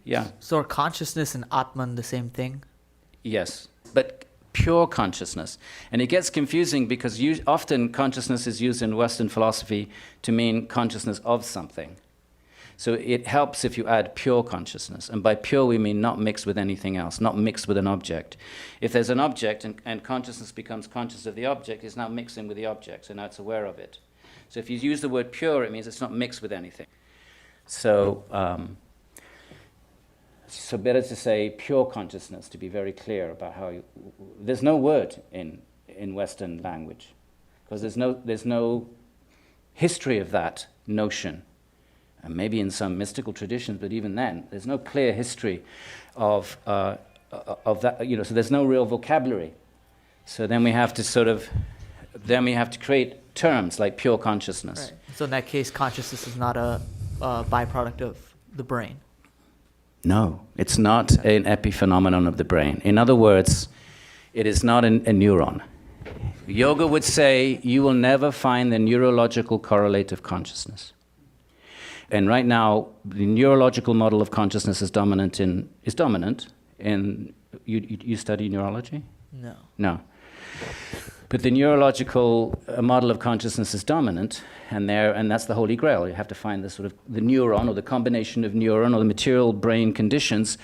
Yeah. So are consciousness and Atman the same thing? Yes, but pure consciousness. And it gets confusing because often consciousness is used in Western philosophy to mean consciousness of something. So it helps if you add pure consciousness. And by pure we mean not mixed with anything else, not mixed with an object. If there's an object and consciousness becomes conscious of the object, it's now mixing with the object, so now it's aware of it. So if you use the word pure, it means it's not mixed with anything. So better to say pure consciousness, to be very clear about how you... There's no word in Western language, because there's no history of that notion. And maybe in some mystical traditions, but even then, there's no clear history of that, so there's no real vocabulary. So then we have to create terms like pure consciousness. Right. So in that case, consciousness is not a byproduct of the brain. No, it's not an epiphenomenon of the brain. In other words, it is not a neuron. Yoga would say you will never find the neurological correlate of consciousness. And right now, the neurological model of consciousness is dominant in you study neurology? No. No. But the neurological model of consciousness is dominant, and that's the holy grail. You have to find the neuron, or the combination of neuron, or the material brain conditions,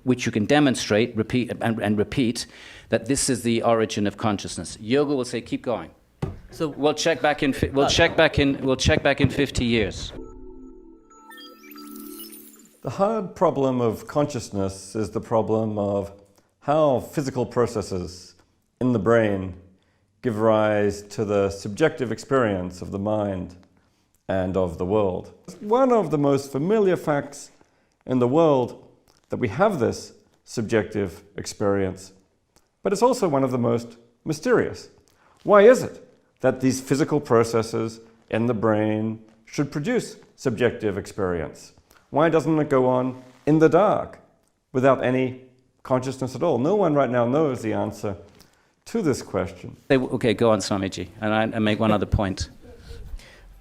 which you can demonstrate, repeat, that this is the origin of consciousness. Yoga will say, keep going. So we'll check back in 50 years. The hard problem of consciousness is the problem of how physical processes in the brain give rise to the subjective experience of the mind and of the world. One of the most familiar facts in the world that we have this subjective experience, but it's also one of the most mysterious. Why is it that these physical processes in the brain should produce subjective experience? Why doesn't it go on in the dark without any consciousness at all? No one right now knows the answer to this question. Okay, go on, Swamiji, and I make one other point.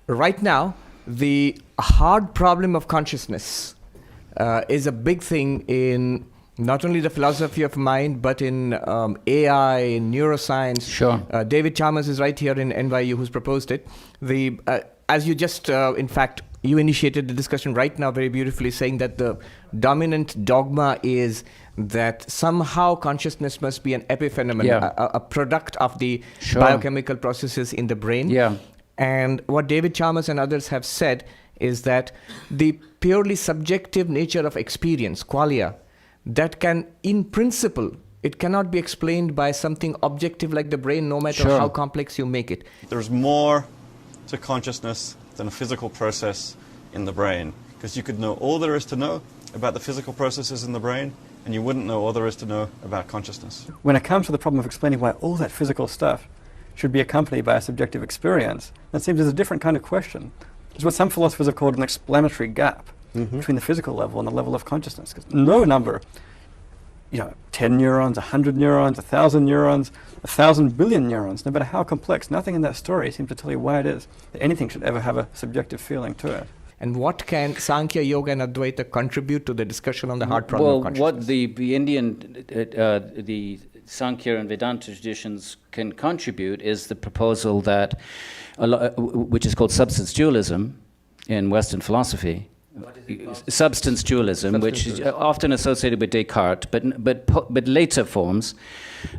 Right now, the hard problem of consciousness is a big thing in not only the philosophy of mind, but in AI, in neuroscience. Sure. David Chalmers is right here in NYU who's proposed it. As you just, in fact, you initiated the discussion right now very beautifully, saying that the dominant dogma is that somehow consciousness must be an epiphenomenon, a product of the biochemical processes in the brain. Yeah. And what David Chalmers and others have said is that the purely subjective nature of experience, qualia, that can, in principle, it cannot be explained by something objective like the brain, no matter how complex you make it. There's more to consciousness than a physical process in the brain, because you could know all there is to know about the physical processes in the brain, and you wouldn't know all there is to know about consciousness. When it comes to the problem of explaining why all that physical stuff should be accompanied by a subjective experience, that seems as a different kind of question. It's what some philosophers have called an explanatory gap between the physical level and the level of consciousness. Because no number, 10 neurons, 100 neurons, 1,000 neurons, 1,000 billion neurons, no matter how complex, nothing in that story seems to tell you why it is that anything should ever have a subjective feeling to it. And what can Sankhya, Yoga, and Advaita contribute to the discussion on the hard problem of consciousness? What the Indian, the Sankhya and Vedanta traditions can contribute is the proposal that, which is called substance dualism in Western philosophy. Substance dualism, which is often associated with Descartes, but later forms,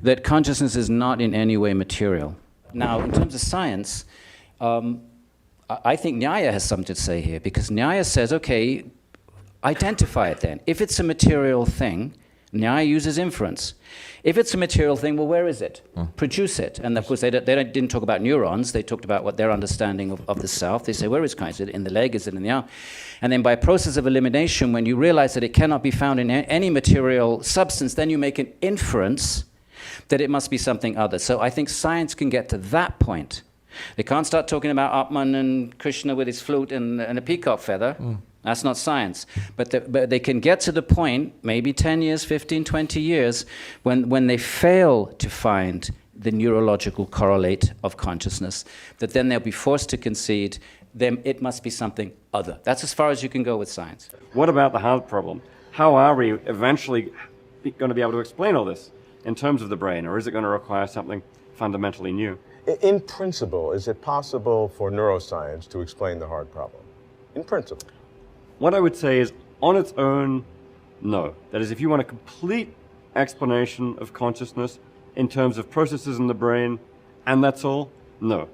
that consciousness is not in any way material. Now, in terms of science, I think Nyaya has something to say here, because Nyaya says, okay, identify it then. If it's a material thing, Nyaya uses inference. If it's a material thing, well, where is it? Produce it. And of course, they didn't talk about neurons. They talked about what their understanding of the self. They say, where is consciousness? Is it in the leg? Is it in the arm? And then by process of elimination, when you realize that it cannot be found in any material substance, then you make an inference that it must be something other. So I think science can get to that point. They can't start talking about Atman and Krishna with his flute and a peacock feather. That's not science. But they can get to the point, maybe 10 years, 15, 20 years, when they fail to find the neurological correlate of consciousness, that then they'll be forced to concede then it must be something other. That's as far as you can go with science. What about the hard problem how are we eventually going to be able to explain all this in terms of the brain, or is it going to require something fundamentally new? In principle, is it possible for neuroscience to explain the hard problem? In principle. What I would say is, on its own, no. That is, if you want a complete explanation of consciousness in terms of processes in the brain, and that's all, no.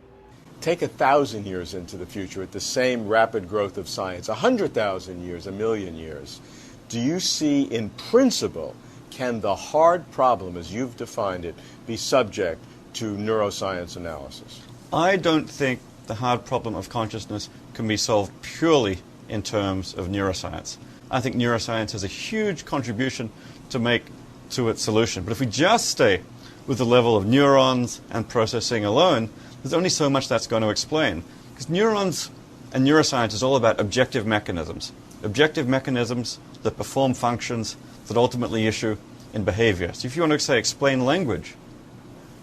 Take 1,000 years into the future at the same rapid growth of science, 100,000 years, 1,000,000 years. Do you see, in principle, can the hard problem, as you've defined it, be subject to neuroscience analysis? I don't think the hard problem of consciousness can be solved purely in terms of neuroscience. I think neuroscience has a huge contribution to make to its solution. But if we just stay with the level of neurons and processing alone, there's only so much that's going to explain. Because neurons and neuroscience is all about objective mechanisms that perform functions that ultimately issue in behavior. So if you want to say explain language,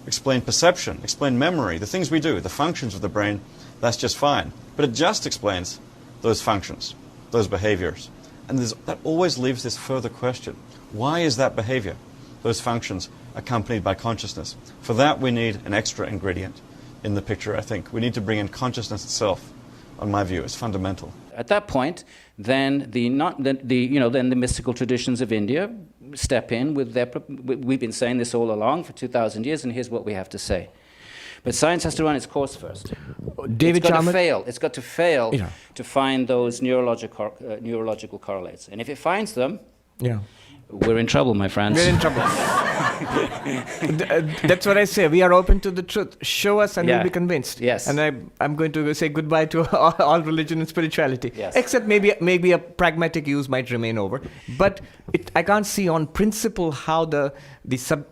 explain perception, explain memory, the things we do, the functions of the brain, that's just fine. But it just explains those functions, those behaviors. And that always leaves this further question. Why is that behavior, those functions, accompanied by consciousness? For that, we need an extra ingredient in the picture, I think. We need to bring in consciousness itself, on my view. It's fundamental. At that point, then then the mystical traditions of India step in with their. We've been saying this all along for 2,000 years, and here's what we have to say. But science has to run its course first. David Chalmers. It's got to fail to find those neurological correlates. And if it finds them, we're in trouble, my friends. We're in trouble. That's what I say. We are open to the truth. Show us and we'll be convinced. Yes. And I'm going to say goodbye to all religion and spirituality. Yes. Except maybe a pragmatic use might remain over. But I can't see on principle how the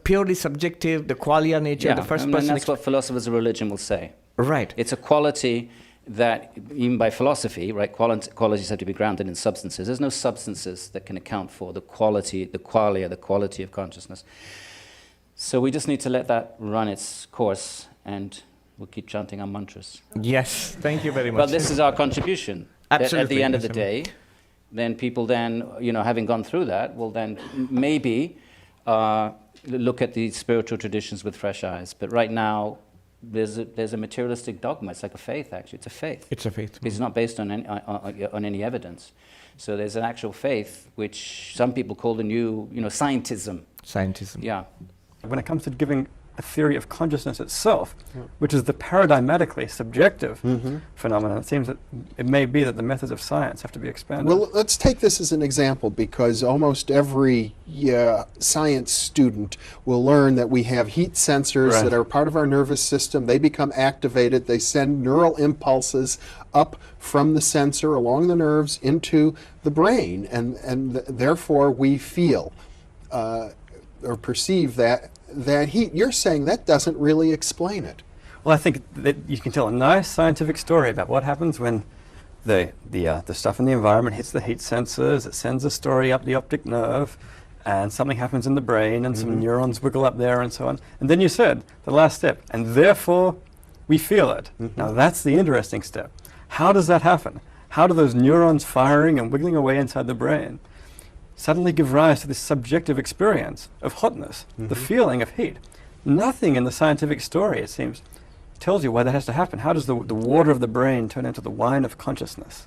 purely subjective, the qualia nature, the first person. That's what philosophers of religion will say. Right. It's a quality that, even by philosophy, right, qualities have to be grounded in substances. There's no substances that can account for the quality, the qualia, the quality of consciousness. So we just need to let that run its course, and we'll keep chanting our mantras. Yes, thank you very much. But this is our contribution. Absolutely. At the end of the day, then people then, having gone through that, will then maybe look at these spiritual traditions with fresh eyes. But right now, there's a materialistic dogma. It's like a faith, actually. It's a faith. It's a faith. It's not based on any evidence. So there's an actual faith, which some people call the new, scientism. Scientism. Yeah. When it comes to giving a theory of consciousness itself, which is the paradigmatically subjective phenomenon, it seems that it may be that the methods of science have to be expanded. Well, let's take this as an example, because almost every science student will learn that we have heat sensors that are part of our nervous system. They become activated. They send neural impulses up from the sensor along the nerves into the brain, and therefore we feel or perceive that heat. You're saying that doesn't really explain it. Well, I think that you can tell a nice scientific story about what happens when the stuff in the environment hits the heat sensors. It sends a story up the optic nerve, and something happens in the brain, and some neurons wiggle up there, and so on. And then you said the last step, and therefore we feel it. Now that's the interesting step. How does that happen? How do those neurons firing and wiggling away inside the brain suddenly give rise to this subjective experience of hotness, the feeling of heat? Nothing in the scientific story, it seems, tells you why that has to happen. How does the water of the brain turn into the wine of consciousness?